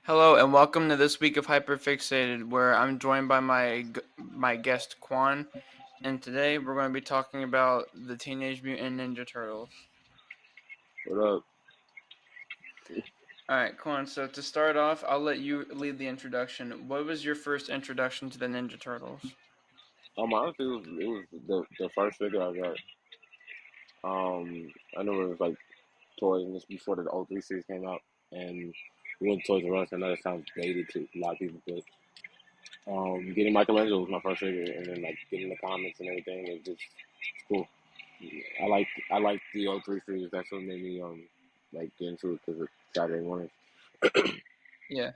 Hello and welcome to this week of Hyperfixated, where I'm joined by my guest Qwayn, and today we're going to be talking about the Teenage Mutant Ninja Turtles. What up? All right, Qwayn. So to start off, I'll let you lead the introduction. What was your first introduction to the Ninja Turtles? Honestly, it was the first figure I got. I know it was like toys, and this before the old 3 series came out, and we went to Toys R Us. I know that sounds dated to a lot of people, but getting Michelangelo was my first figure, and then like getting the comics and everything, it's cool. I like the old 3 series. That's what made me like get into it because of Saturday mornings. Yeah.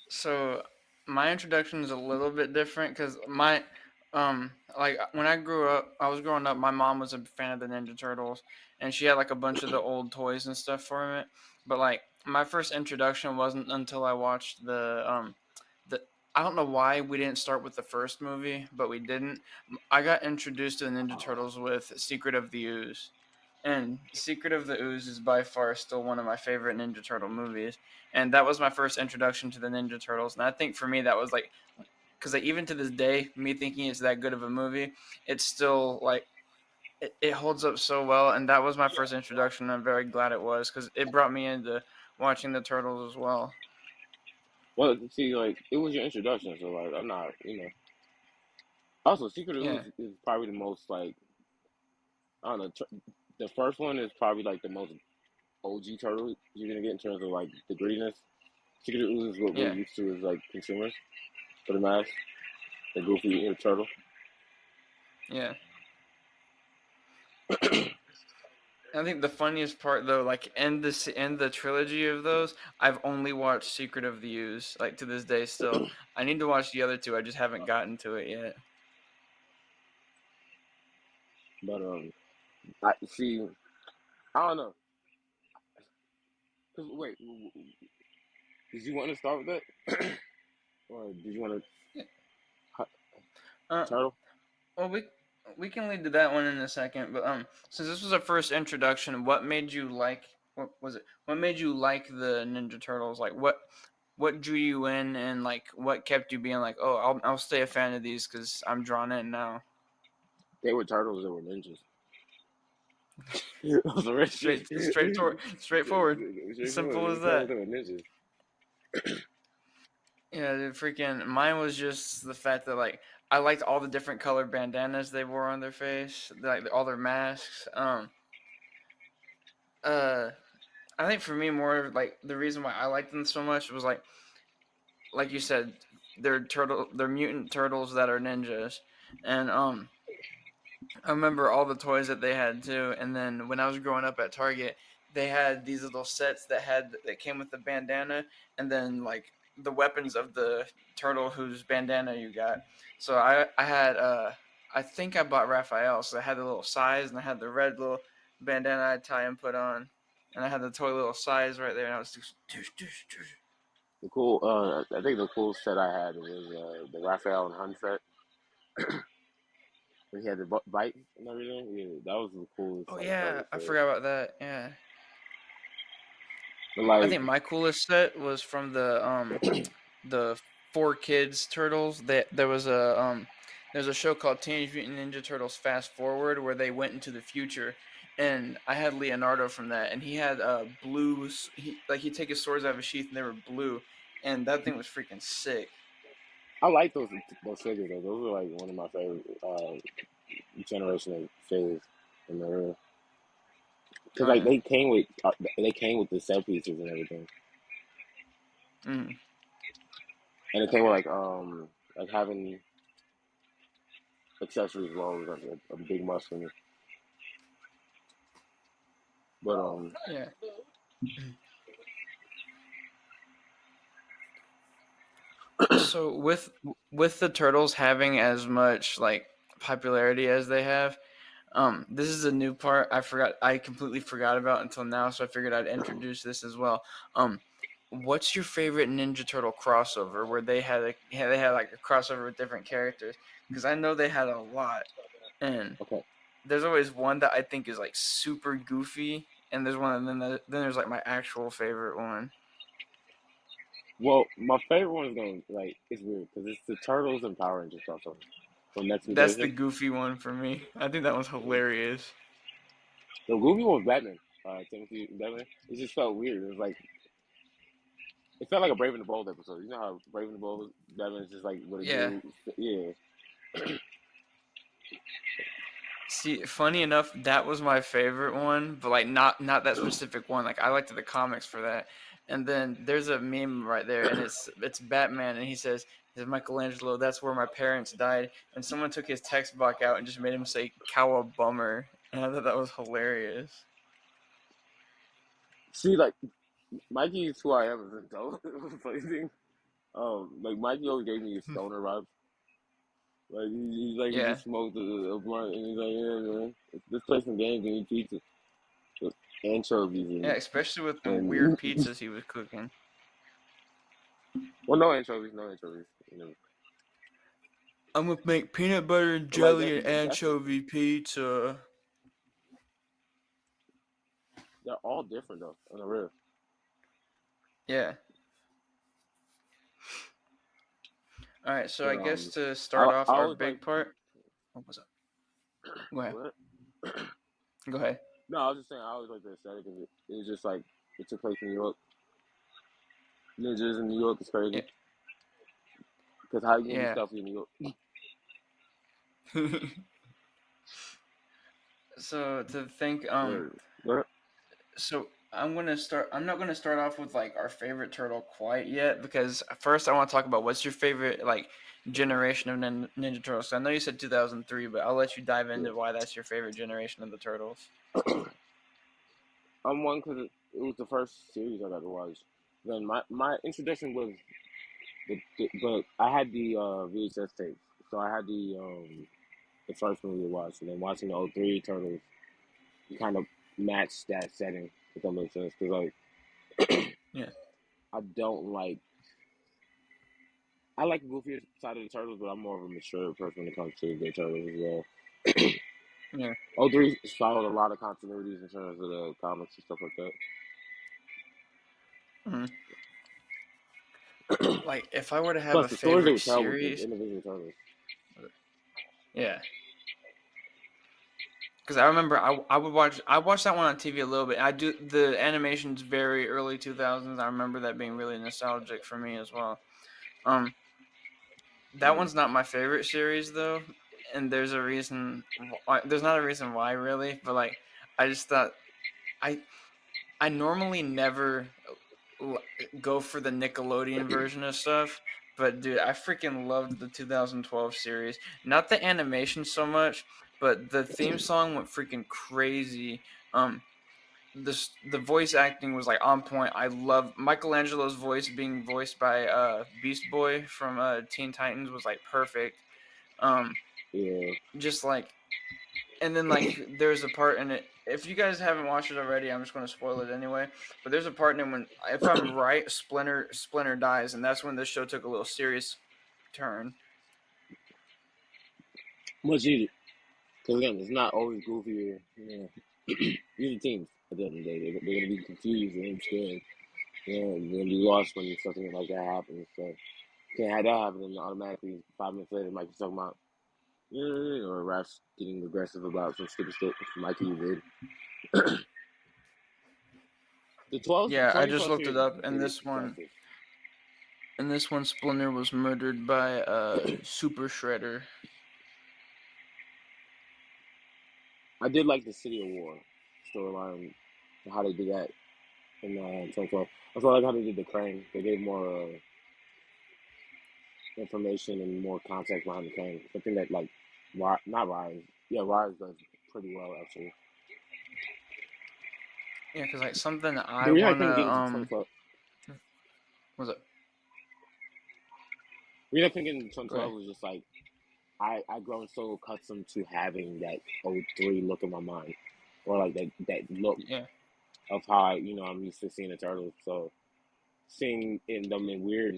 So my introduction is a little bit different because like when I was growing up, my mom was a fan of the Ninja Turtles, and she had like a bunch of the old toys and stuff for it. But like my first introduction wasn't until I watched the I don't know why we didn't start with the first movie, but we didn't. I got introduced to the Ninja Turtles with Secret of the Ooze. And Secret of the Ooze is by far still one of my favorite Ninja Turtle movies, and that was my first introduction to the Ninja Turtles. And I think for me that was like, because like, even to this day, me thinking it's that good of a movie, it's still like it holds up so well. And that was my first introduction. And I'm very glad it was because it brought me into watching the Turtles as well. Well, see, like it was your introduction, so like I'm not. Also, Secret of Yeah, Ooze is probably the most like I don't know. The first one is probably like the most OG turtle you're gonna get in terms of like the grittiness. Secret Ooze is what we're yeah, used to as like consumers for the mass. The goofy turtle. yeah. I think the funniest part though, like in the trilogy of those, I've only watched Secret of the Ooze, like to this day still. I need to watch the other two. I just haven't gotten to it yet. But I see. I don't know. Cause wait, did you want to start with that, or did you want Yeah. to Uh, turtle? well, we can lead to that one in a second, but since this was a first introduction, what made you like? What was it? What made you like the Ninja Turtles? Like what drew you in, and like what kept you being like, oh, I'll stay a fan of these because I'm drawn in now. They were turtles. They were ninjas. Those are rich shit. Straightforward, simple They were as turtles. that. They were ninjas. Yeah, dude, freaking mine was just the fact that like I liked all the different colored bandanas they wore on their face, like all their masks. Uh, I think for me more like the reason why I liked them so much was like you said, they're mutant turtles that are ninjas, and I remember all the toys that they had too. And then when I was growing up at Target, they had these little sets that came with the bandana, and then like the weapons of the turtle whose bandana you got. So I had I think I bought Raphael, so I had the little size, and I had the red little bandana I'd tie and put on, and I had the toy little size right there, and I was just The cool. I think the cool set I had was the Raphael and Hun set. When he had the bite and everything. Yeah, that was the coolest oh like yeah, turtle I set. forgot about that. Yeah, But I like think my coolest set was from the four kids turtles. There's a show called Teenage Mutant Ninja Turtles Fast Forward where they went into the future, and I had Leonardo from that, and he had blues. He'd take his swords out of his sheath and they were blue, and that thing was freaking sick. I like those figures though. Those are like one of my favorite generation of figures in the era. Cause Oh like yeah. they came with the set pieces and everything, Mm. and it came with like having accessories as well was like a big must for me. But Yeah. So with the turtles having as much like popularity as they have, this is a new part I completely forgot about until now, so I figured I'd introduce this as well. Um, what's your favorite Ninja Turtle crossover where they had like a crossover with different characters? Because I know they had a lot, and okay, there's always one that I think is like super goofy, and there's one, and then there's like my actual favorite one. Well, my favorite one is going to, like, it's weird because it's the Turtles and Power Rangers crossover from Next That's the Mutation. goofy one for me. I think that one's hilarious. The Goofy one was Batman. TMNT Batman. It just felt weird. It felt like a Brave and the Bold episode. You know how Brave and the Bold Batman is just like what it Yeah. do. Yeah. See, funny enough, that was my favorite one, but like not that specific one. Like I liked the comics for that. And then there's a meme right there, and it's Batman, and he says Michelangelo, that's where my parents died, and someone took his text block out and just made him say "cowabummer," and I thought that was hilarious. See, like Mikey is who I am as an adult. Funny thing. Like Mikey always gave me a stoner vibe. Like he's like he Yeah, just smoked a blunt and he's like, yeah, man, let's play some games and eat pizza with anchovies yeah, especially with them and weird pizzas he was cooking. well, no anchovies, no anchovies. I'm gonna make peanut butter and But like jelly and that's the, anchovy pizza. they're all different though on the real. Yeah. All right, so But I guess to I start I off our always like big part. What was up? Go ahead. what? Go ahead. No, I was just saying I always like the aesthetic of it. It was just like it took place in New York. Ninjas in New York is Yeah. crazy because how you gonna be Yeah. stealthy in New York? So to think, What? so I'm not gonna start off with like our favorite turtle quite yet because first I want to talk about what's your favorite like generation of Ninja Turtles. So I know you said 2003, but I'll let you dive Yeah. into why that's your favorite generation of the turtles. I'm one because it was the first series I got to watch. Then my introduction was but I had the VHS tapes, so I had the first movie to watch, and then watching the '03 Turtles, you kind of matched that setting. If that makes sense, because like Yeah. I don't like I like the goofier side of the Turtles, but I'm more of a mature person when it comes to the Turtles as well. Yeah. '03 followed a lot of continuities in terms of the comics and stuff like that. Mhm. Like if I were to have Plus, a the stories they favorite would tell with the series, individual Turtles. yeah. Because I remember I watched that one on TV a little bit. I do the animation's very early 2000s. I remember that being really nostalgic for me as well. Um, that Mm. one's not my favorite series though, and there's a reason. Why, there's not a reason why really, but like I just thought I I normally never l- go for the Nickelodeon version of stuff, but dude, I freaking loved the 2012 series. Not the animation so much, but the theme song went freaking crazy. Um, the voice acting was like on point. I love Michelangelo's voice being voiced by Beast Boy from Teen Titans was like perfect. Um, Yeah. just like and then like there's a part in it. If you guys haven't watched it already, I'm just going to spoil it anyway. But there's a part in it when, if I'm right, Splinter dies, and that's when the show took a little serious turn. Much needed. Because again, it's not always goofy. Or, these are teams at the end of the day. They're going to be confused and scared. They're going to be lost when something like that happens. So can't have that happen and automatically 5 minutes later, Mikey's talking about, or Raf's getting aggressive about some stupid stuff Mikey did. The 12, Yeah, I just 2012 looked it series is up, pretty impressive. and this one Splinter was murdered by Super Shredder. I did like the City of War storyline, how they did that in 2012. I also like how they did the Crane. They gave more information and more context behind the Crane. Something that like, not Rise. Yeah, Rise does pretty well actually. Yeah, because like something The I reason I wanna couldn't get into 2012, was it? the reason I couldn't get into Go 2012 ahead. was just like I grown so accustomed to having that '03 look in my mind, or like that look Yeah, of how I'm used to seeing the turtles. So seeing them in weird,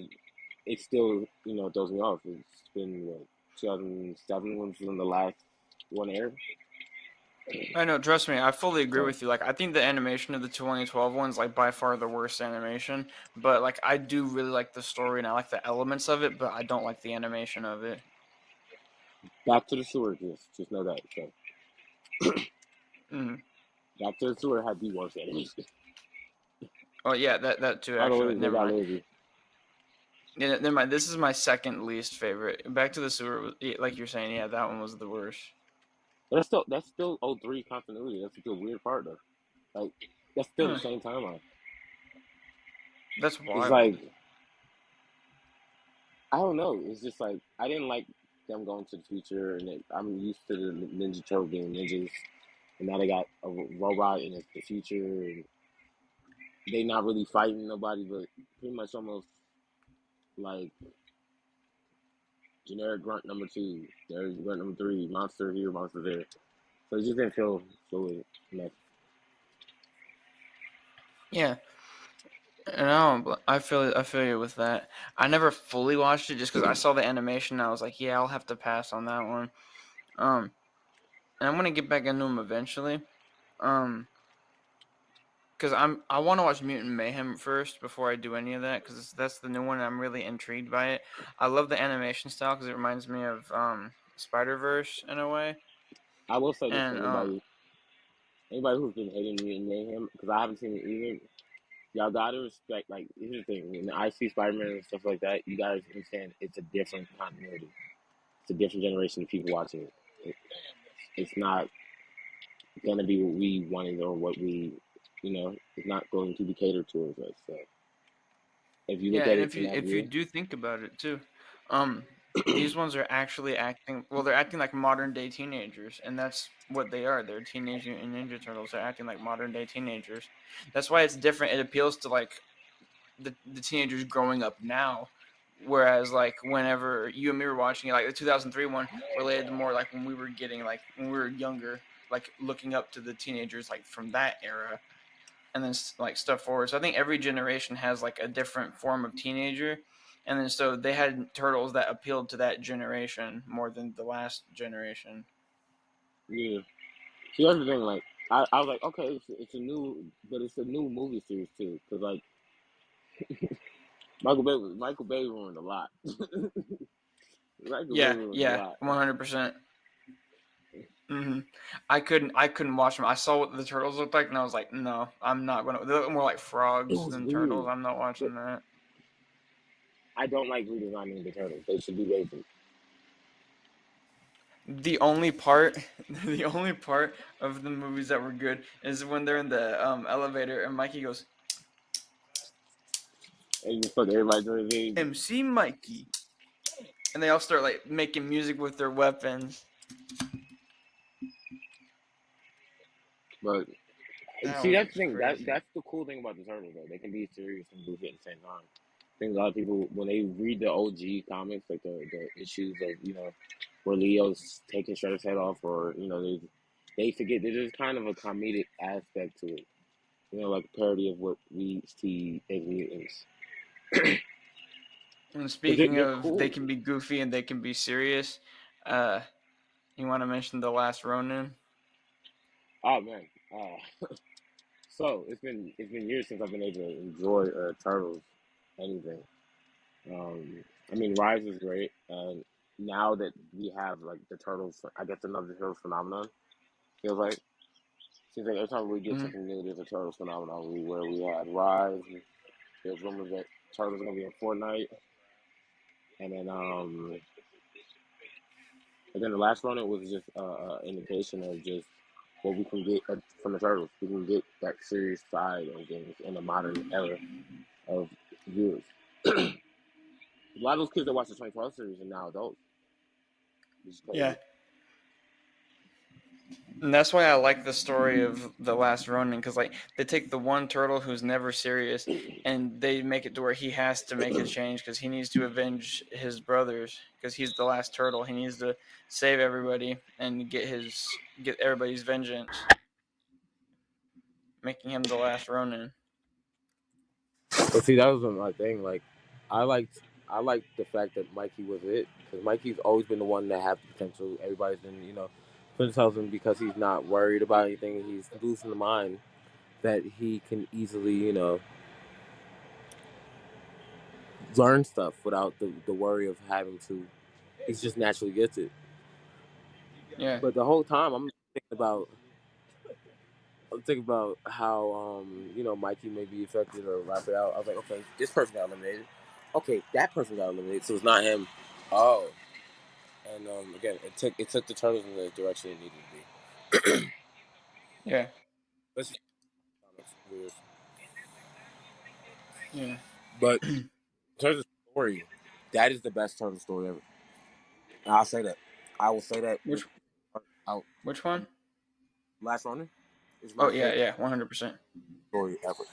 it still throws me off. It's been what 2007 was when the last one aired. I know, trust me, I fully agree So with you. Like, I think the animation of the 2012 one's like by far the worst animation, but like I do really like the story and I like the elements of it, but I don't like the animation of it. Back to the Sewer, just know that. So Mm. Back to the Sewer had the worst animation. Oh yeah, that too I don't actually. know, they Never got mind. lazy. Yeah, never mind. This is my second least favorite. Back to the Sewer, like you're saying, yeah, that one was the worst. But that's still '03 continuity. That's the weird part though. Like that's still the Huh, same timeline. that's It's wild. like I don't know. It's just like I didn't like them going to the future, and I'm used to the Ninja Turtle being ninjas, and now they got a robot and it's the future, and they not really fighting nobody, but pretty much almost like generic grunt number two, generic grunt number three, monster here, monster there. So it just didn't feel fluid enough. Yeah, and I feel you with that. I never fully watched it just because I saw the animation. And I was like, yeah, I'll have to pass on that one. Um, and I'm gonna get back into them eventually. Um, because I want to watch Mutant Mayhem first before I do any of that because that's the new one. And I'm really intrigued by it. I love the animation style because it reminds me of Spider Verse in a way. I will say this to And anybody who's been hating me and him because I haven't seen it either. Y'all gotta respect. Like here's the thing: when I see Spider-Man and stuff like that, you guys understand it's a different continuity. It's a different generation of people watching it's not gonna be what we wanted or what we, it's not going to be catered towards us. So if you yeah, look at and it if from you that if you view, do think about it too, um, these ones are actually acting. Well, they're acting like modern day teenagers, and that's what they are. They're Teenage Mutant Ninja Turtles. They're acting like modern day teenagers. That's why it's different. It appeals to like the teenagers growing up now. Whereas like whenever you and me were watching it, like the 2003 one related to more like when we were getting like when we were younger, like looking up to the teenagers like from that era and then like stuff forward. So I think every generation has like a different form of teenager, and then so they had turtles that appealed to that generation more than the last generation. yeah. See, that's the thing. Like I was like, okay, it's a new, but it's a new movie series too. Because like Michael Bay ruined a lot. Michael Bay Yeah, ruined a yeah, lot. 100%. Hmm. I couldn't watch them. I saw what the turtles looked like, and I was like, no, I'm not gonna. They look more like It frogs was than turtles. weird, I'm not but watching that. I don't like redesigning the turtles. They should be basic. The only part, the only part of the movies that were good is when they're in the elevator and Mikey goes, And just put everybody doing things. MC Mikey, and they all start like making music with their weapons. But That see, one that's the was thing. crazy. That's the cool thing about the turtles, though. They can be serious and goofy at the same time. I think a lot of people, when they read the OG comics, like the issues of where Leo's taking Shredder's head off, or they forget that there's kind of a comedic aspect to it. Like a parody of what we see as mutants. And But speaking they're of, they cool. can be goofy and they can be serious. Uh, you want to mention the Last Ronin? Oh man. So it's been years since I've been able to enjoy turtles anything. I mean, Rise is great, and now that we have like the turtles, I guess another turtles phenomenon feels like. Seems like every time we get Hmm. something new, there's a turtles phenomenon. Where we had Rise, and there's rumors that turtles are gonna be in Fortnite, and then the last one it was just indication of just what we can get from the turtles. We can get that serious side of things in the modern era of viewers. A lot of those kids that watch the 2012 series are now adults, which is Yeah, crazy. and that's why I like the story of the Last Ronin because like they take the one turtle who's never serious, and they make it to where he has to make a change because he needs to avenge his brothers because he's the last turtle. He needs to save everybody and get everybody's vengeance, making him the Last Ronin. But see, that was my thing. Like, I liked, I liked the fact that Mikey was it because Mikey's always been the one that had the potential. Everybody's been, Splinter tells him because he's not worried about anything, he's losing the mind that he can easily, learn stuff without the worry of having to. He's just naturally gifted. Yeah, But the whole time I'm thinking about how Mikey may be affected or Raphael. I was like, okay, this person got eliminated. Okay, that person got eliminated, so it's not him. Oh, and again, it took the turtles in the direction it needed to be. yeah, Let's just weird. yeah. But in terms of story, that is the best turtle story ever. And I'll say that. I will say that with which out. which one? Last Runner is Oh my yeah, favorite yeah, 100%. story ever.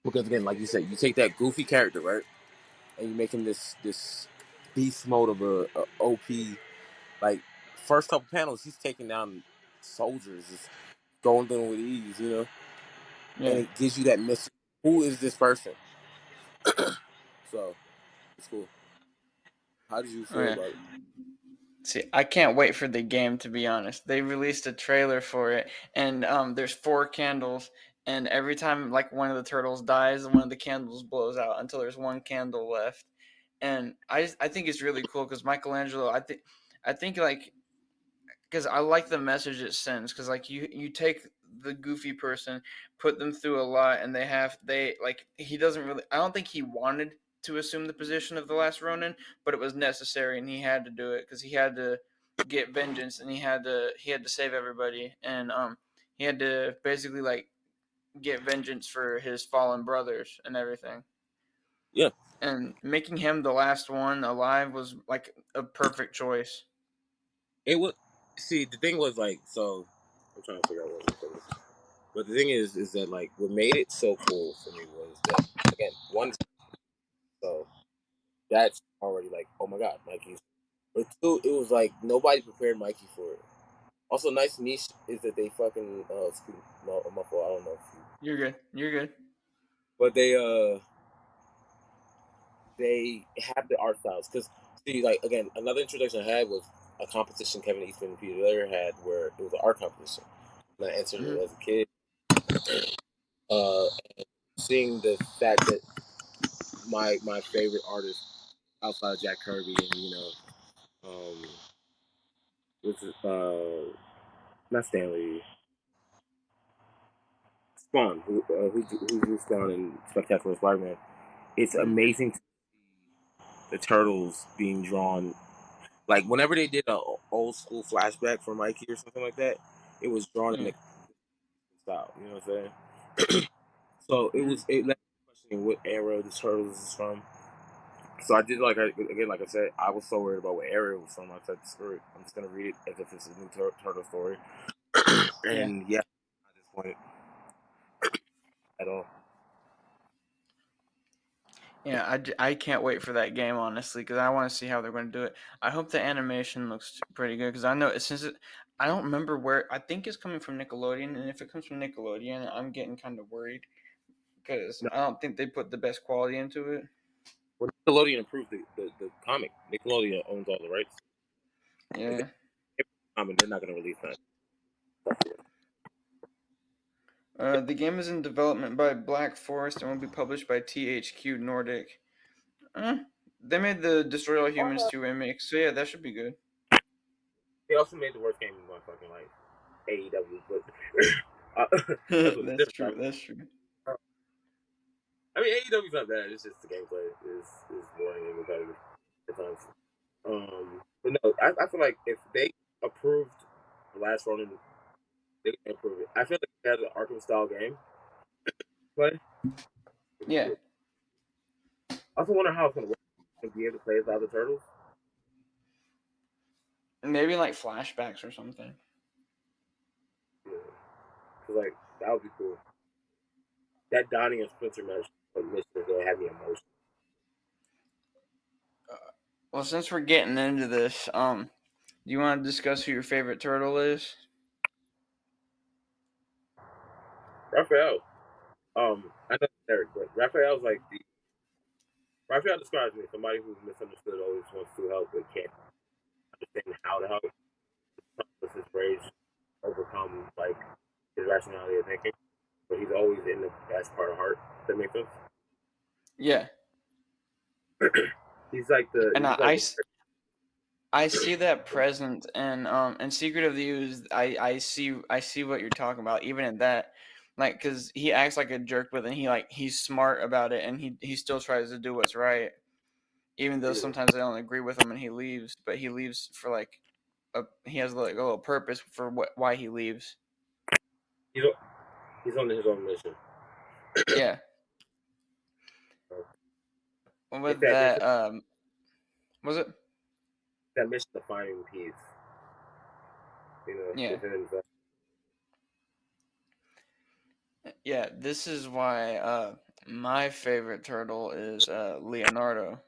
Because again, like you said, you take that goofy character, right, and you make him this beast mode of a OP. Like first couple panels, he's taking down soldiers, just going through them with ease, and Yeah. it gives you that mystery. Who is this person? So it's cool. How did you Oh feel yeah. about it? See, I can't wait for the game, to be honest. They released a trailer for it, and there's four candles, and every time like one of the turtles dies, one of the candles blows out until there's one candle left. And I think it's really cool because Michelangelo, I think like because I like the message it sends. Because like you take the goofy person, put them through a lot, and they like he doesn't really. I don't think he wanted to assume the position of the last Ronin, but it was necessary, and he had to do it because he had to get vengeance, and he had to save everybody, and he had to basically like get vengeance for his fallen brothers and everything. Yeah, And making him the last one alive was like a perfect choice. it was. See, the thing was like, so I'm trying to figure out what I'm saying. But the thing is that like what made it so cool for me was that again, one, so that's already like, oh my god, Mikey's. But two, it was like nobody prepared Mikey for it. Also, nice niche is that they fucking my fault. I don't know if you, You're good. You're good. but they have the art styles because see, like again, another introduction I had was a competition Kevin Eastman and Peter Laird had where it was an art competition. And I entered it Hmm. as a kid. Uh, Seeing the fact that my favorite artist outside of Jack Kirby and um, this is not Stanley Spawn, who drew Spawn in Spectacular Spider-Man. It's Hmm. amazing to see the turtles being drawn. Like whenever they did a old school flashback for Mikey or something like that, it was drawn in Yeah. the style. You know what I'm saying? So Hmm. it left me questioning what era the turtles is from. So I did again, like I said, I was so worried about what era it was from. I said, screw it, I'm just gonna read it as if it's a new turtle story. Yeah. And yeah, I just wanted at all. Yeah. I can't wait for that game, honestly, because I want to see how they're going to do it. I hope the animation looks pretty good because I know I don't remember where. I think it's coming from Nickelodeon, and if it comes from Nickelodeon, I'm getting kind of worried because No, I don't think they put the best quality into it. when Nickelodeon improved the comic, Nickelodeon owns all the rights. If they Yeah. if comic, they're not gonna release that. The game is in development by Black Forest and will be published by THQ Nordic. Uh, they made the Destroy All Humans 2 remake, so yeah, that should be good. They also made the worst game in my fucking life, AEW, but that's what's That's true. different. That's true. I mean, AEW's not bad. It's just the gameplay is boring and repetitive at times. But no, I feel like if they approved the last Ronin, they can improve it. I feel like if they had an Arkham style game play, it'd be Yeah, cool. I also wonder how it's gonna work. To be able to play as other turtles. maybe like flashbacks or something. Yeah. Cause like that would be cool. That Donnie and Spencer match, like mission, is gonna have me emotional. Well, since we're getting into this, do you want to discuss who your favorite turtle is? Raphael, I know it's Eric, but Raphael's like the Raphael describes me as somebody who's misunderstood, always wants to help but can't understand how to help. lets his rage overcome like his rationality of thinking, but he's always in the best part of heart. Does that make sense? Yeah, He's like the and he's like I see that present and Secret of the Ooze. I see what you're talking about. Even in that, like, because he acts like a jerk, but then he's smart about it, and he still tries to do what's right, even though yeah, sometimes I don't agree with him, and he leaves. But he leaves for like he has like a little purpose for why he leaves. he's he's on his own mission. Yeah, Uh, with that was it? that mission of finding peace, Yeah, within himself. yeah. This is why my favorite turtle is Leonardo.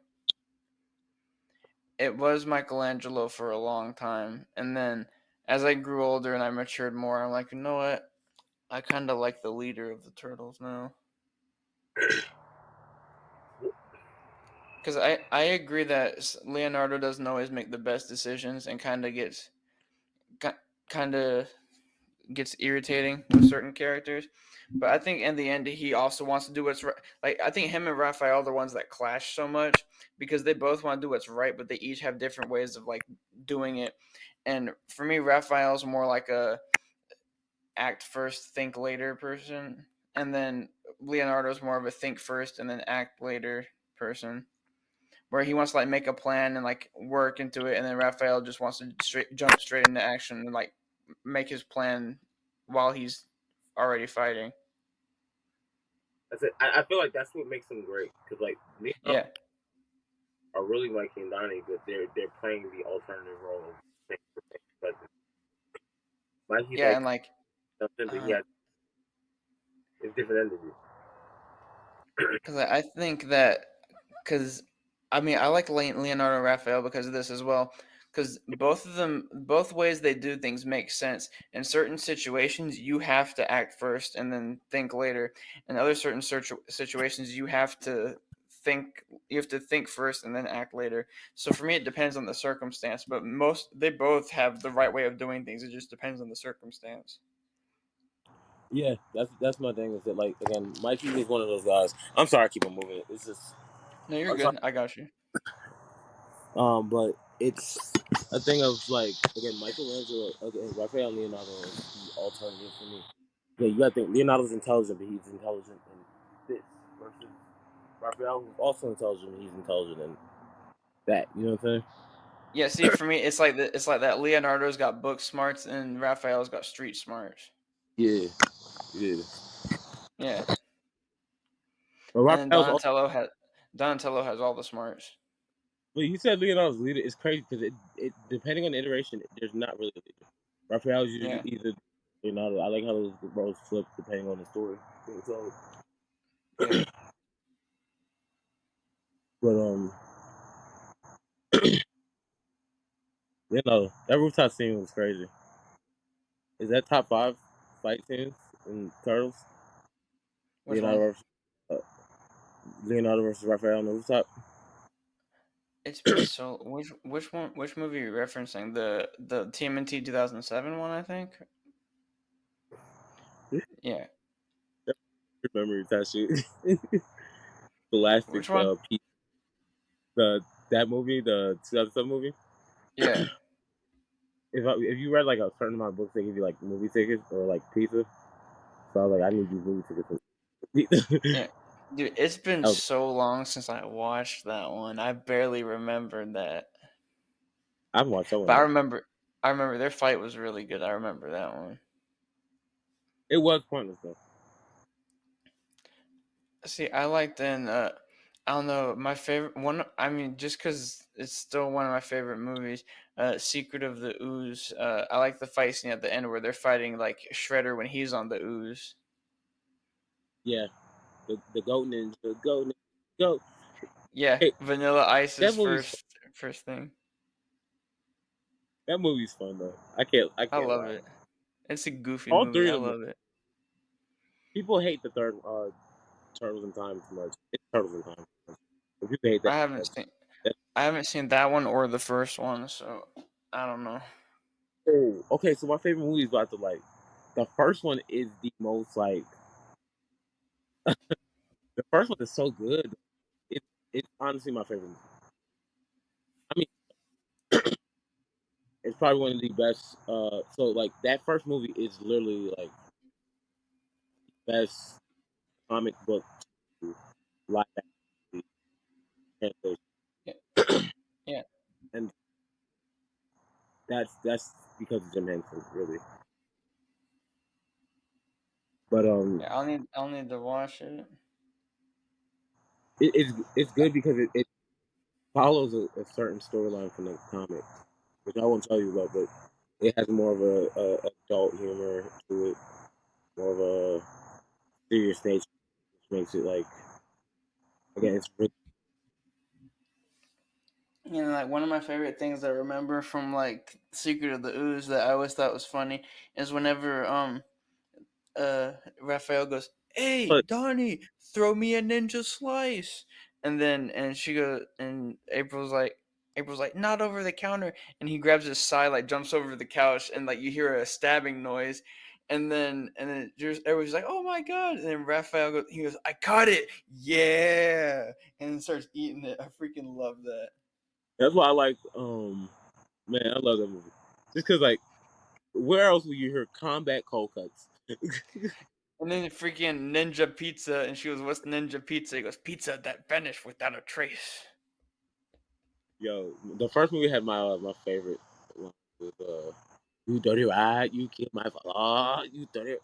It was Michelangelo for a long time, and then as I grew older and I matured more, I'm like, you know what? I kind of like the leader of the turtles now. Because I agree that Leonardo doesn't always make the best decisions and kind of gets irritating with certain characters. But I think in the end, he also wants to do what's right. Like I think him and Raphael are the ones that clash so much because they both want to do what's right, but they each have different ways of like doing it. And for me, Raphael's more like a act first, think later person, and then Leonardo's more of a think first and then act later person, where he wants to like make a plan and like work into it, and then Raphael just wants to jump straight into action and like make his plan while he's already fighting. That's it. I feel like that's what makes him great because like Leonardo Yeah, are really like King Donnie, but they're playing the alternative role of but Mikey's yeah, like and like, something, but he uh, has a different energy. because I think that because I mean I like Leonardo and Raphael because of this as well. Because both of them, both ways they do things make sense. In certain situations, you have to act first and then think later. In other certain situations, you have to think first and then act later. So for me, it depends on the circumstance. But they both have the right way of doing things. It just depends on the circumstance. Yeah, that's my thing. Is that like again, Mikey is one of those guys. I'm sorry, I keep on moving it. It's just No, you're I'm sorry. good. I got you. But it's a thing of like again, Michelangelo, again, Raphael and Leonardo is the alternative for me. Yeah, you gotta think Leonardo's intelligent, but he's intelligent in this versus Raphael, who's also intelligent, but he's intelligent in that. You know what I'm saying? Yeah, see, for me, it's like that. Leonardo's got book smarts and Raphael's got street smarts. Yeah, yeah. Yeah, But and then Raphael's also. Donatello has all the smarts. But you said Leonardo's leader. It's crazy because it depending on the iteration, there's not really a leader. Raphael's usually Yeah, either Leonardo. I like how those roles flip depending on the story. So, yeah. but that rooftop scene was crazy. Is that top five fight scenes in Turtles? Which Leonardo one? versus uh, Leonardo versus Raphael on the rooftop. It's been so. Which one? Which movie are you referencing? The TMNT 2007 one, I think. Yeah. Good memory that shit. Scholastic Which one? piece. The that movie, the 2007 movie. Yeah. If you read like a certain amount of books, they give you like movie tickets or like pizza. So I was like, I need these movie tickets. Yeah. Dude, it's been I was, so long since I watched that one. I barely remembered that. I've watched that But one. I remember their fight was really good. I remember that one. It was pointless though. See, I liked I don't know, my favorite one. I mean, just because it's still one of my favorite movies. Secret of the Ooze. I like the fight scene at the end where they're fighting like Shredder when he's on the ooze. Yeah, the goat ninja, the goat ninja, goat. Yeah, Hey, Vanilla Ice's that movie's fun. first thing. That movie's fun though. I I can't love lie. it. It's a goofy All movie. three I of them. love it. People hate the third Turtles in Time too much. It's Turtles in Time. But people hate I that. haven't seen I haven't seen that one or the first one, so I don't know. Oh, okay. So my favorite movie is about to like the first one is the most like the first one is so good. It it's honestly my favorite movie. I mean, it's probably one of the best. So like that first movie is literally like best comic book to live action translation, Yeah, yeah, and that's because of Jim Henson, really. But yeah. I'll need to watch it. it's good because it follows a certain storyline from the comics, which I won't tell you about, but it has more of a adult humor to it, more of a serious nature, which makes it like again, it's really You know, like one of my favorite things I remember from like Secret of the Ooze that I always thought was funny is whenever Raphael goes, "Hey, but Donnie, throw me a ninja slice," and then and she goes, and April's like, "Not over the counter," and he grabs his side, like jumps over the couch, and like you hear a stabbing noise, and then just everybody's like, "Oh my god!" And then Raphael goes, he goes, "I caught it, yeah," and then starts eating it. I freaking love that. that's why I like man, I love that movie. Just because like where else will you hear combat cold cuts? And then freaking Ninja Pizza, and she goes, "What's Ninja Pizza?" He goes, "Pizza that vanished without a trace." Yo, the first movie had my favorite one was you dirty rat, you killed my father, you dirty.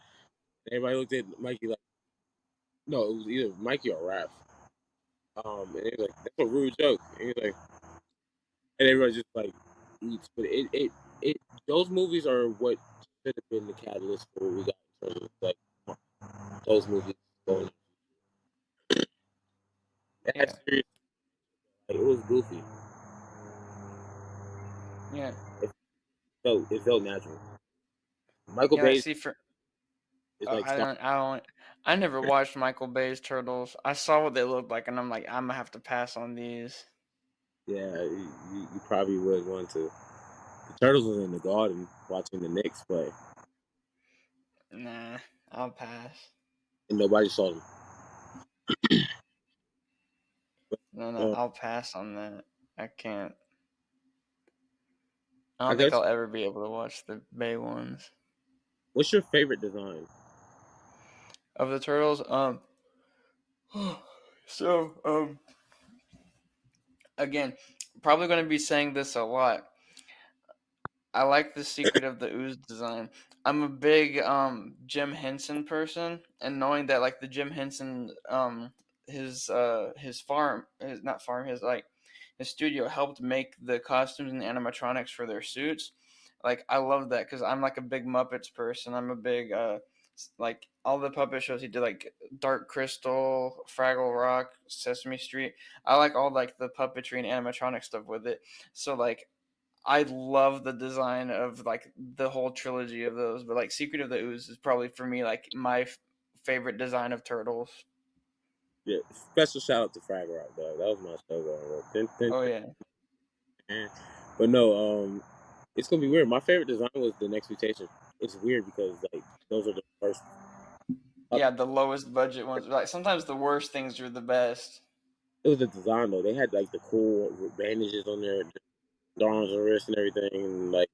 Everybody looked at Mikey like no, it was either Mikey or Raph. And he was like, "That's a rude joke." And he's like, and everybody just like eats. But it those movies are what should have been the catalyst for what we got in terms of like those movies going. It had Yeah, serious, like, it was goofy. yeah, It felt natural. Michael yeah. Like, Bay see, for is like Star. I don't, I never watched Michael Bay's Turtles. I saw what they looked like, and I'm like, I'm gonna have to pass on these. Yeah, you probably would want to. The Turtles was in the garden watching the Knicks play, Nah, I'll pass. and nobody saw them. No, no, Uh, I'll pass on that. I can't. I I don't think guess. I'll ever be able to watch the Bay ones What's your favorite design? of the Turtles. So again, probably going to be saying this a lot. I like the Secret of the Ooze design. I'm a big Jim Henson person, and knowing that like the Jim Henson his farm, his not farm, his like his studio helped make the costumes and the animatronics for their suits. Like I love that because I'm like a big Muppets person. I'm a big like all the puppet shows he did, like Dark Crystal, Fraggle Rock, Sesame Street. I like all like the puppetry and animatronic stuff with it. So like I love the design of like the whole trilogy of those, but like Secret of the Ooze is probably for me like my favorite design of turtles. Yeah, special shout out to Fraggle Rock, dog. That was my show growing up. Oh yeah, But no, it's gonna be weird. My favorite design was the Next Mutation. It's weird because like those are the first. yeah, the lowest budget ones. Like sometimes the worst things are the best. It was the design though. They had like the cool bandages on their arms and wrists and everything. And, like,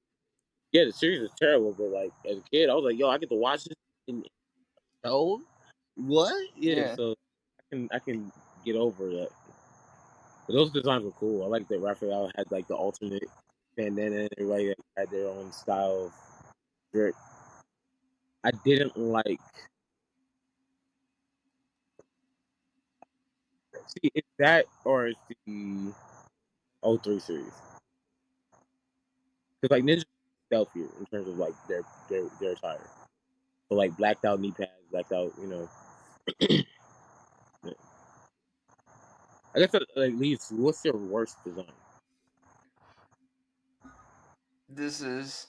yeah, the series is terrible, but like as a kid, I was like, yo, I get to watch this in show. What? Yeah, Yeah, so I can get over that. But those designs were cool. I like that Raphael had like the alternate bandana and everybody had their own style of drip. I didn't like see it's that or it's the '03 series. Because like Ninja stealthier in terms of like their attire. So like blacked out knee pads, blacked out, yeah. I guess that like leads to what's your worst design? this is.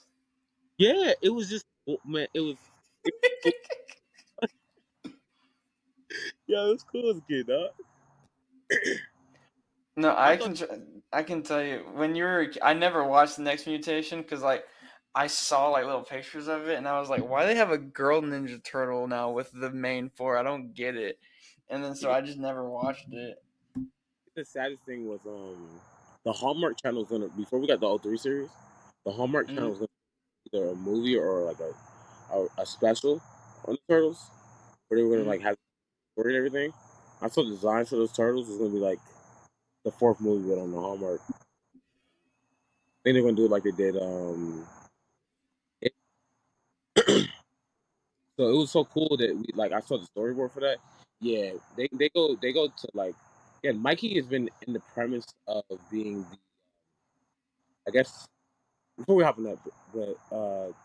Yeah, it was just man, it was cool. Yeah, it was cool as a kid, dog. No, I thought I can tell you when you were. I never watched the Next Mutation because like I saw like little pictures of it, and I was like, why do they have a girl Ninja Turtle now with the main four? I don't get it. And then so Yeah. I just never watched it. The saddest thing was the Hallmark Channel was gonna before we got the O3 series, the Hallmark Channel Mm-hmm. was gonna be either a movie or like a special on the turtles where they were gonna Mm-hmm. like have the story and everything. I saw the design for those turtles was gonna be like the fourth movie but on the Hallmark. I think they're gonna do it like they did it, so it was so cool that we like I saw the storyboard for that. Yeah, they go to like yeah, Mikey has been in the premise of being the I guess before we hop on that,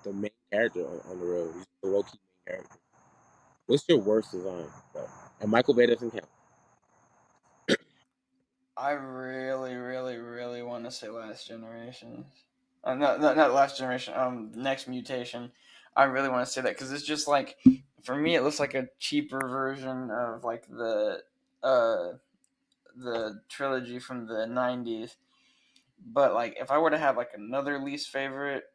the main character on the road, he's the low key main character. What's your worst design? Though? And Michael Bay doesn't count. I really, really, really want to say Last Generation. Not Last Generation. Next Mutation. I really want to say that because it's just like, for me, it looks like a cheaper version of like uh the trilogy from the '90s. But like, if I were to have like another least favorite,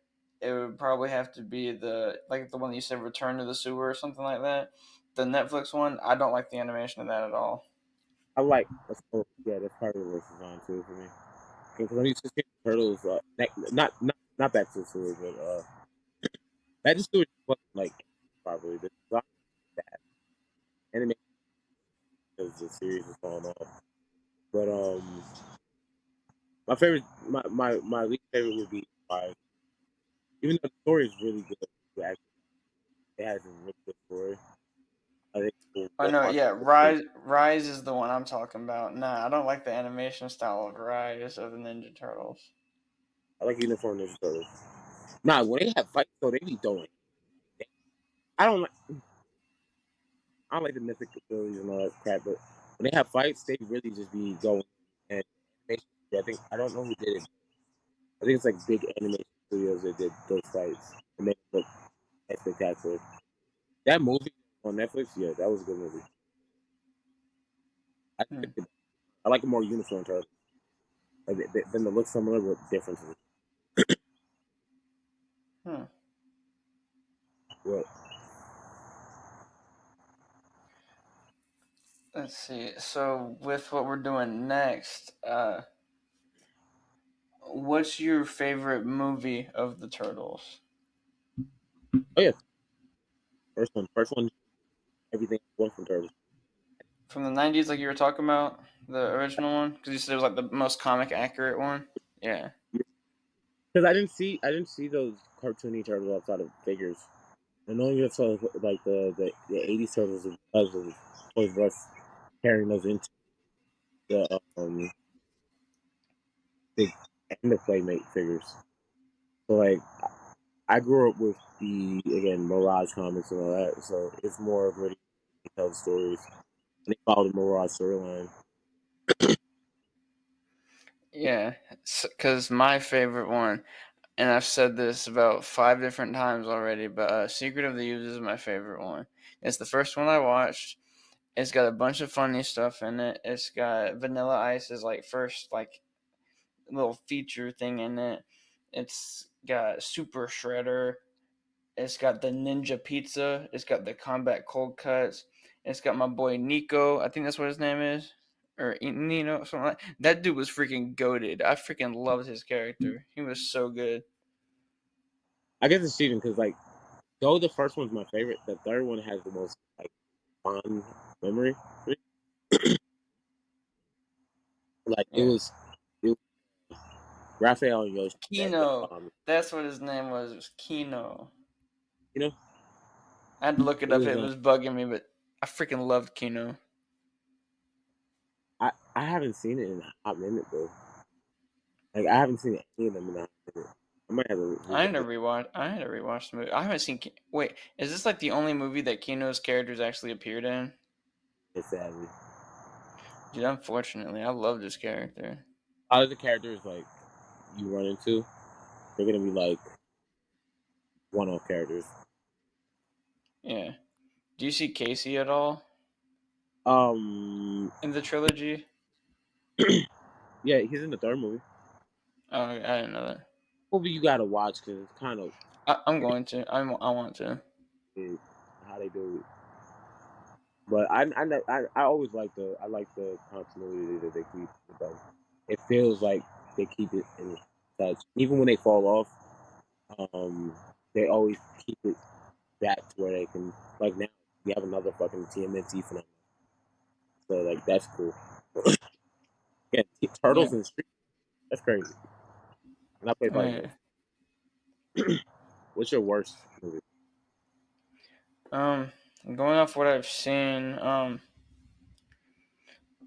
it would probably have to be the one that you said, Return to the Sewer or something like that. The Netflix one. I don't like the animation of that at all. I like yeah, that's probably the worst design too for me. Because I'm used to seeing turtles, not back to the sewer, but back to the sewer wasn't like properly. The design was bad. Animation because the series was falling off. But my least favorite would be five. Even though the story is really good, actually, it has a really good story. I think the I one know, part yeah. is Rise is the one I'm talking about. Nah, I don't like the animation style of Rise of the Ninja Turtles. I like Uniform Ninja Turtles. Nah, when they have fights though, they be doing. I don't like I don't like the mythic abilities and all that crap, but when they have fights, they really just be going. And animation, I think I don't know who did it. I think it's like big animation studios that did those fights and make it look spectacular. That movie on Netflix, yeah, that was a good movie. I, Hmm. I like a more uniform turtle. Like, then they look similar but different. Hmm. Well, Let's see. So with what we're doing next, what's your favorite movie of the Turtles? oh yeah, first one, everything one from Turtles. From the '90s, like you were talking about, the original one, because you said it was like the most comic accurate one. Yeah. Because I didn't see those cartoony turtles outside of figures. And only just saw like the '80s turtles because of Toys R Us carrying those into the big and the Playmate figures. So like I grew up with the again Mirage comics and all that, so it's more of really tell stories. And they follow the Mirage storyline. Yeah, because my favorite one, and I've said this about 5 different times already, but Secret of the Ooze is my favorite one. It's the first one I watched. It's got a bunch of funny stuff in it. It's got Vanilla Ice's like first like little feature thing in it. It's got Super Shredder. It's got the Ninja Pizza. It's got the Combat Cold Cuts. It's got my boy Nico. I think that's what his name is, or Nino, something like that. That dude was freaking goated. I freaking loved his character. He was so good. I guess it's cheating because like though the first one's my favorite, the third one has the most like fond memory. Like Yeah, it was Raphael and Yoshi that Kino. bombed. That's what his name was. It was Kino. You know, I had to look it it up. was It was bugging me, but I freaking loved Kino. I haven't seen it in a hot minute though. Like I haven't seen any of them in a hot minute. I might have to I had to revisit. rewatch. I had to rewatch the movie. I haven't seen. Wait, is this like the only movie that Kino's characters actually appeared in? It sadly. Dude, unfortunately, I loved his character. Out of the characters like you run into, they're gonna be like one-off characters. Yeah. Do you see Casey at all Um, in the trilogy? yeah, he's in the third movie. Oh, I didn't know that. movie you gotta watch because it's kind of I'm going to. I want to. weird how they do it. But I always like the continuity that they keep with them. It feels like they keep it in touch, even when they fall off. Um, they always keep it back to where they can. Like now, we have another fucking TMNT phenomenon, so like that's cool. Yeah, Yeah. Turtles and Street. That's crazy. And I play Oh, fighting yeah. games. What's your worst movie? Um, Going off what I've seen,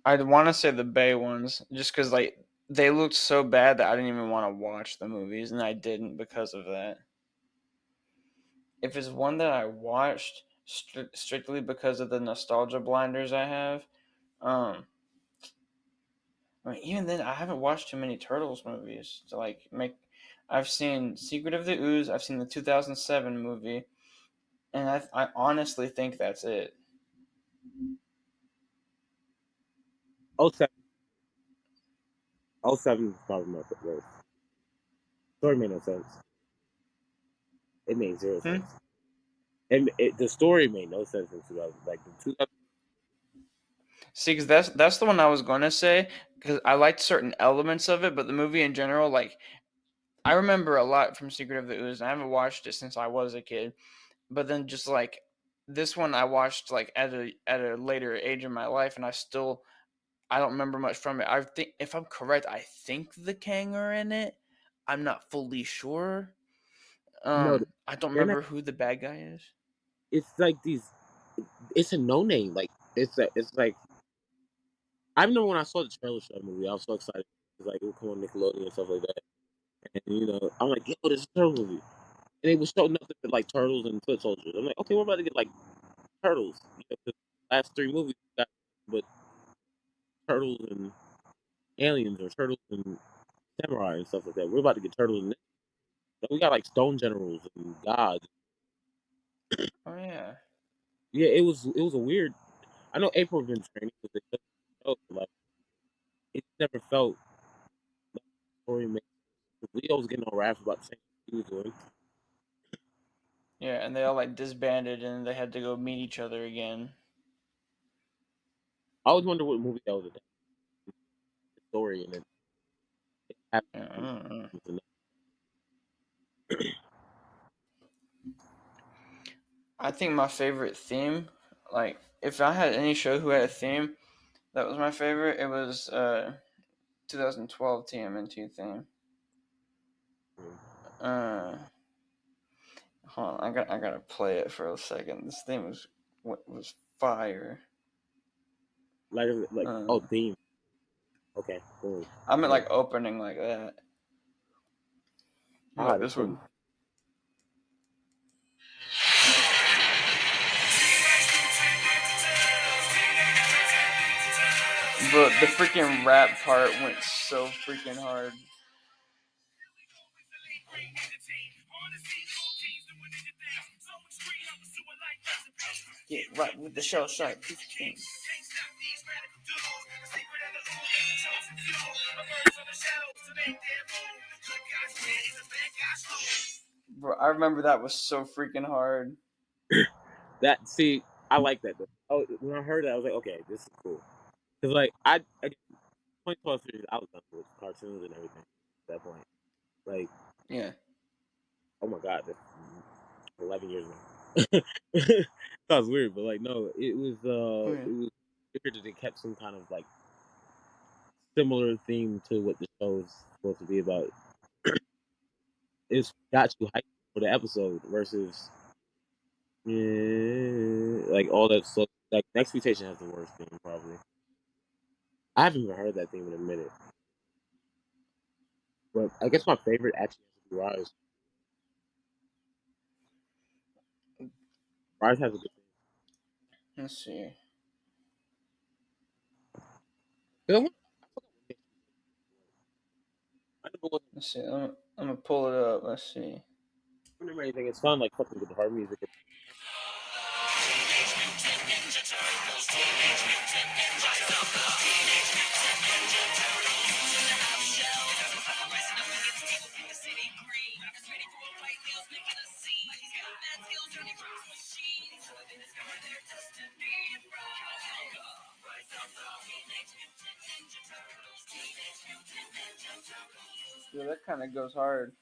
I'd want to say the Bay ones, just because like they looked so bad that I didn't even want to watch the movies, and I didn't because of that. If it's one that I watched strictly because of the nostalgia blinders I have, um, I mean, even then, I haven't watched too many Turtles movies to like make. I've seen Secret of the Ooze. I've seen the 2007 movie, and I honestly think that's it. Oh seven. Oh seven is probably my worst. Story made no sense. It made zero Hmm? sense. And the story made no sense in 2000. Like the 2000. See, because that's the one I was going to say because I liked certain elements of it, but the movie in general, like I remember a lot from Secret of the Ooze. And I haven't watched it since I was a kid, but then just like this one, I watched like at a later age in my life, and I don't remember much from it. I think if I'm correct, I think the Kang are in it. I'm not fully sure. No, I don't they're not. remember who the bad guy is. It's like these. It's a no name. Like it's like I remember when I saw the trailer for that movie, I was so excited. It's like it would come on Nickelodeon and stuff like that. And I'm like, yo, this is a turtle movie. And it was showing nothing but like turtles and foot soldiers. I'm like, okay, we're about to get like turtles. The last three movies got but turtles and aliens or turtles and samurai and stuff like that. We're about to get turtles and we got like stone generals and gods. Oh yeah, Yeah, it was a weird. I know April been training with the show, but like it never felt like the story made. Leo was getting all rap about the same thing he was doing. yeah, and they all like disbanded and they had to go meet each other again. I always wonder what movie that was about, the story, and it Yeah, I happened. don't know. I think my favorite theme, like if I had any show who had a theme that was my favorite, it was 2012 TMNT theme. Uh, Hold on, I gotta play it for a second. This theme was fire. Like oh Uh, theme. Okay, cool. I meant Yeah. like opening like that, Ah, like that's this pretty. one. But the freaking rap part went so freaking hard. Get right with the shell shock. Bro, I remember that was so freaking hard. That see, I like that though. Oh, when I heard that, I was like, okay, this is cool. Cause like I 2012 series, I was done with cartoons and everything at that point. Like, Yeah. oh my god, that's 11 years now. Sounds weird, but like, no, Oh yeah. it was weird that they kept some kind of like similar theme to what the show is supposed to be about. It's got you hyped for the episode versus like all that stuff. Like Next Mutation has the worst theme probably. I haven't even heard that theme in a minute. But I guess my favorite actually has to be Rise. Rise has a good theme. Let's see. 'Cause I forgot what Next Mutation was. I never wasn't Let's see. I'm gonna pull it up. Let's see. remember anything. It's fun like fucking with the hard music. Yeah, that kind of goes hard.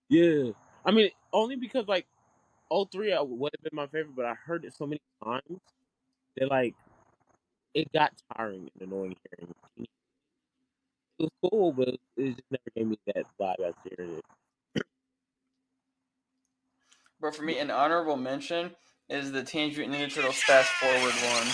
Yeah, I mean, only because like '03 would have been my favorite, but I heard it so many times that like it got tiring and annoying hearing. It was cool, but it just never gave me that vibe after hearing it. But for me, an honorable mention is the Teenage Mutant Ninja Turtles Fast Forward one.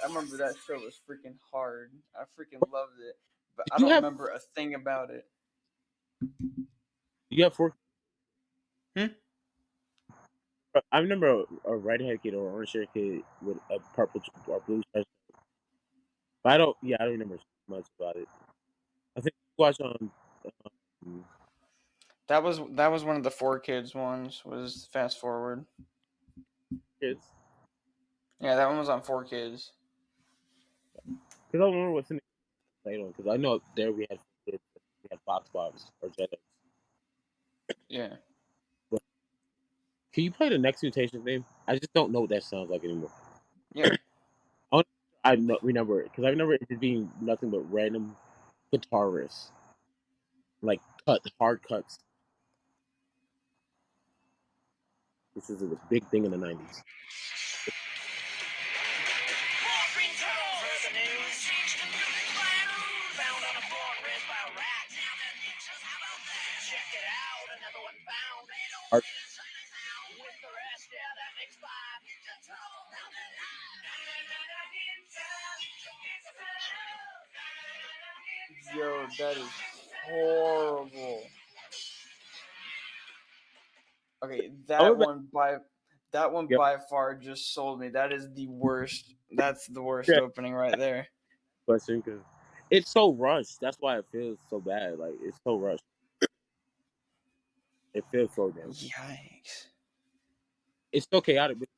I remember that show was freaking hard. I freaking loved it, but I You don't have remember a thing about it. you have Hmm? I remember a red-haired kid or orange haired kid with a purple or blue shirt. But I don't. Yeah, I don't remember much about it. I think we watched on um, That was one of the Four Kids ones. Was Fast Forward. kids Yeah, that one was on Four Kids. because I don't remember what's in the later one because I know there we had kids, we had Fox Bombs or Jedi. Yeah, But can you play the next Mutations name? I just don't know what that sounds like anymore. yeah, I remember it because I remember it being nothing but random guitar riffs, like hard cuts, which is a big thing in the '90s. Hard, yo, that is horrible. Okay, I went back. that one Yep. by far just sold me. That is the worst. That's the worst Yeah, opening right there. question because it's so rushed. That's why it feels so bad. Like it's so rushed. It feels so damn. Yikes. It's so chaotic. But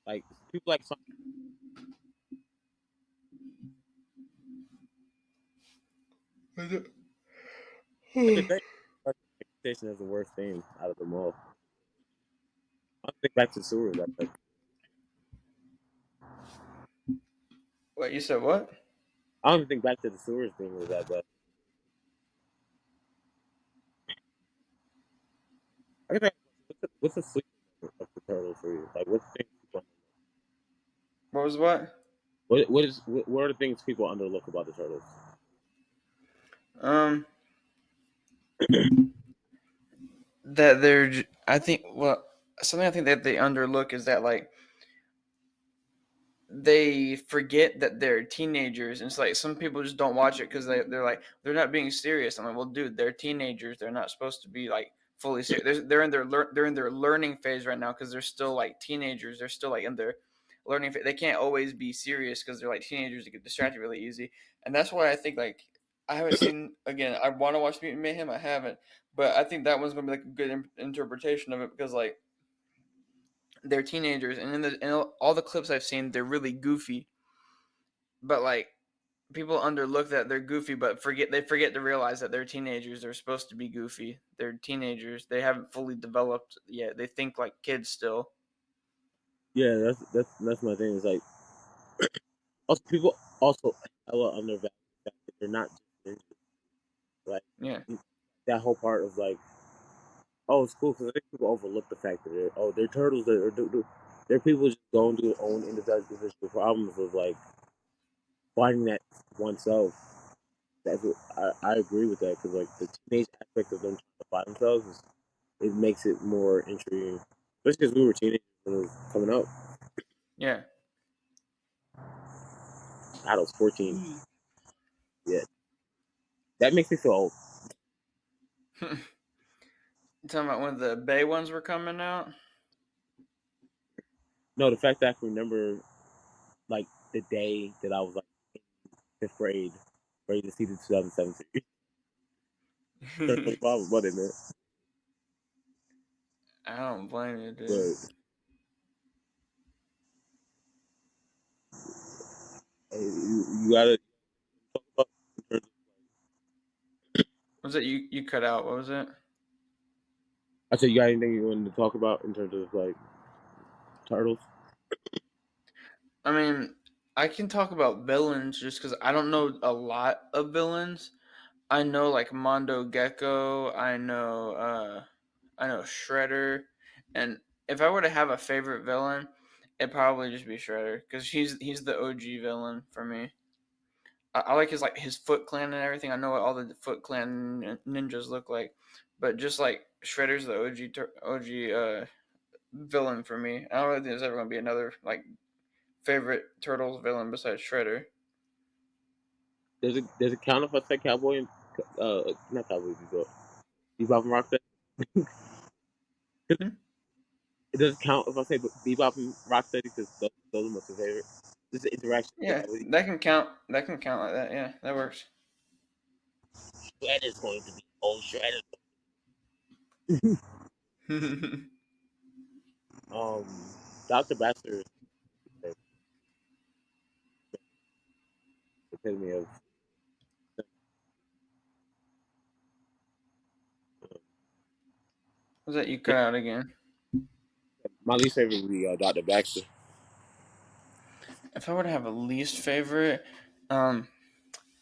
like people like I could think station is the worst thing out of them all. I don't think back to sewers. What you said? What? I don't even think back to the sewers thing was that bad. I guess what's the sleep of the turtle for you? Like what's the things people What was what? what are the things people underlook about the turtles? Um, that I think. Well, something I think that they underlook is that like they forget that they're teenagers, and it's like some people just don't watch it because they're like they're not being serious. I'm like, well, dude, they're teenagers. They're not supposed to be like fully serious. They're in their learning phase right now because they're still like teenagers. They're still like in their learning phase. They can't always be serious because they're like teenagers. They get distracted really easy, and that's why I think like I haven't seen again. I want to watch Mutant Mayhem. I haven't, but I think that one's gonna be like a good interpretation of it because like they're teenagers, and in all the clips I've seen, they're really goofy, but like people underlook that they're goofy, but forget to realize that they're teenagers. They're supposed to be goofy. They're teenagers. They haven't fully developed yet. They think like kids still. Yeah, that's my thing. Is like also people also hella undervalue the fact that they're not just ninjas. Like Yeah, that whole part of like, oh, it's cool because I think people overlook the fact that they're turtles. They're people just going through their own individual problems of like finding that oneself. That's what I agree with that because like the teenage aspect of them trying to find themselves it makes it more intriguing, especially because we were teenagers when it was coming out. yeah. I was 14. Yeah, that makes me feel old. You talking about when the Bay ones were coming out? No, the fact that I can remember like the day that I was like in fifth grade, ready to see the 2017. That's the problem, wasn't it, man? I don't blame you, dude. But you gotta talk about in terms of, Was it you cut out? What was it? I said, you got anything you wanted to talk about in terms of like turtles? I mean, I can talk about villains just because I don't know a lot of villains. I know like Mondo Gecko. I know Shredder, and if I were to have a favorite villain, it'd probably just be Shredder because he's the OG villain for me. I like his Foot Clan and everything. I know what all the Foot Clan ninjas look like, but just like Shredder's the OG villain for me. I don't really think there's ever gonna be another like favorite Turtles villain besides Shredder. Does it count if I say Cowboy and not Cowboy Bebop, Bebop and Rocksteady? Hmm? It doesn't count if I say Bebop and Rocksteady because those are my two favorite. Just the interaction they Yeah, have with that can count. That can count like that. Yeah, that works. Shredder's going to be old Shredder. Um, Doctor Baxter is the epitome of Was that you yeah. cut out again? My least favorite would be Doctor Baxter. If I were to have a least favorite, um,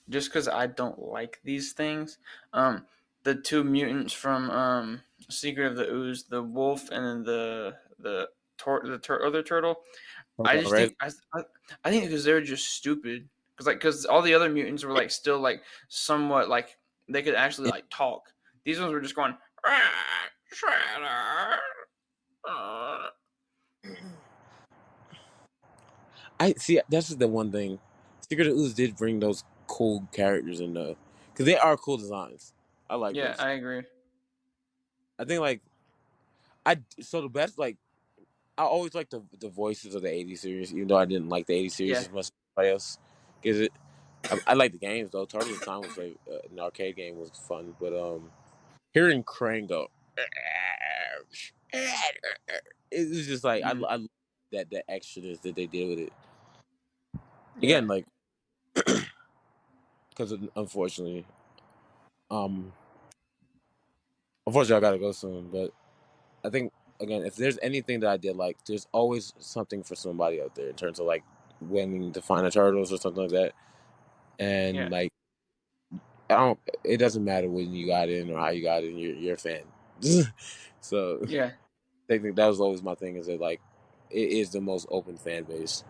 just because I don't like these things, the two mutants from Secret of the Ooze, the wolf and then the other turtle. I just Red. think I think because they're just stupid. Because all the other mutants were like still like somewhat like they could actually like talk. These ones were just going Shredder. I see. That's just the one thing. Secret of Ooze did bring those cool characters in the because they are cool designs. I like Yeah, those. I agree. I think like the best like I always like the voices of the '80s series, even though I didn't like the '80s series Yeah, as much as anybody else. Because I like the games though. Turtles in Time was like an arcade game was fun, but hearing Krang go, it was just like mhm, I love that extraness that they did with it. yeah, Again, like because unfortunately, um, unfortunately I gotta go soon. But I think again, if there's anything that I did like, there's always something for somebody out there in terms of like winning to find the turtles or something like that. And yeah, like I don't. It doesn't matter when you got in or how you got in. You're a fan. So yeah, I think that was always my thing. Is that like it is the most open fan base.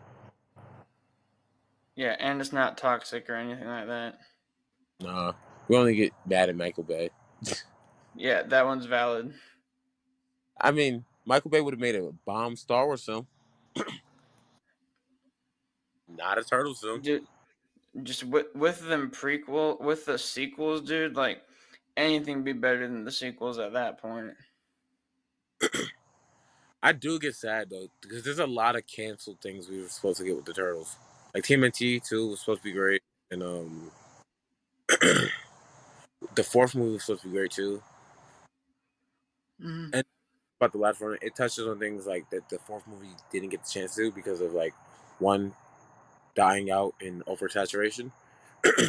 yeah, and it's not toxic or anything like that. Nah, we only get mad at Michael Bay. Yeah, that one's valid. I mean, Michael Bay would have made a bomb Star Wars film, not a Turtles film. Dude, just with them prequel with the sequels, dude. Like anything be better than the sequels at that point. I do get sad though because there's a lot of canceled things we were supposed to get with the Turtles. Like TMNT too was supposed to be great, and the fourth movie was supposed to be great too. Hmm. And about the last one, it touches on things like that the fourth movie didn't get the chance to because of like one dying out in oversaturation.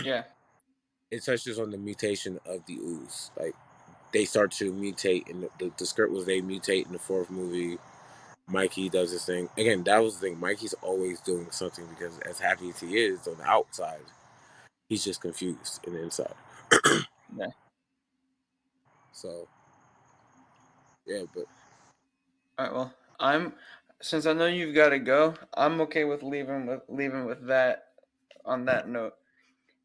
Yeah, It touches on the mutation of the ooze. Like they start to mutate, and the script was they mutate in the fourth movie. Mikey does this thing again. That was the thing. Mikey's always doing something because as happy as he is on the outside, he's just confused in the inside. yeah. So yeah, but All right. Well, I'm since I know you've got to go. I'm okay with leaving with that on that note.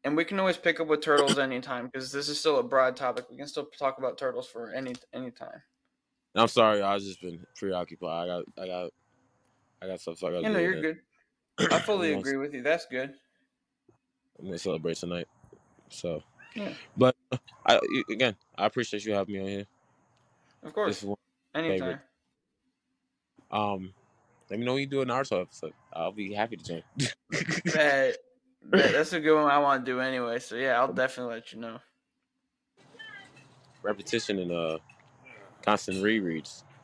And we can always pick up with turtles anytime because this is still a broad topic. We can still talk about turtles for any time. I'm sorry. I've just been preoccupied. I got stuff I got to You know, do, you're and good. I I'm fully gonna, agree with you. That's good. I'm gonna celebrate tonight. So, Yeah, but again, I appreciate you having me on here. of This is course. one of my favorite. Anytime. Um, Let me know when you do an Naruto episode. I'll be happy to join. Bet. Bet. That's a good one I want to do anyway. So yeah, I'll definitely let you know. Repetition and constant rereads.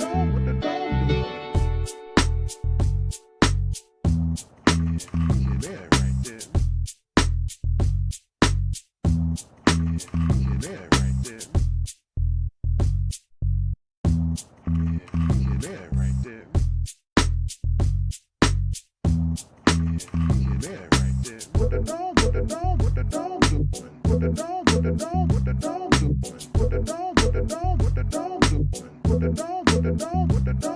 what the dog doing? Yeah, there, right there. Yeah, there, right there. Yeah, there, right there. Yeah, there, right there. What the dog doing? What the dog doing? What the dog doing? What the dog doing? What the dog doing? What the dog doing? What the dog doing? What the dog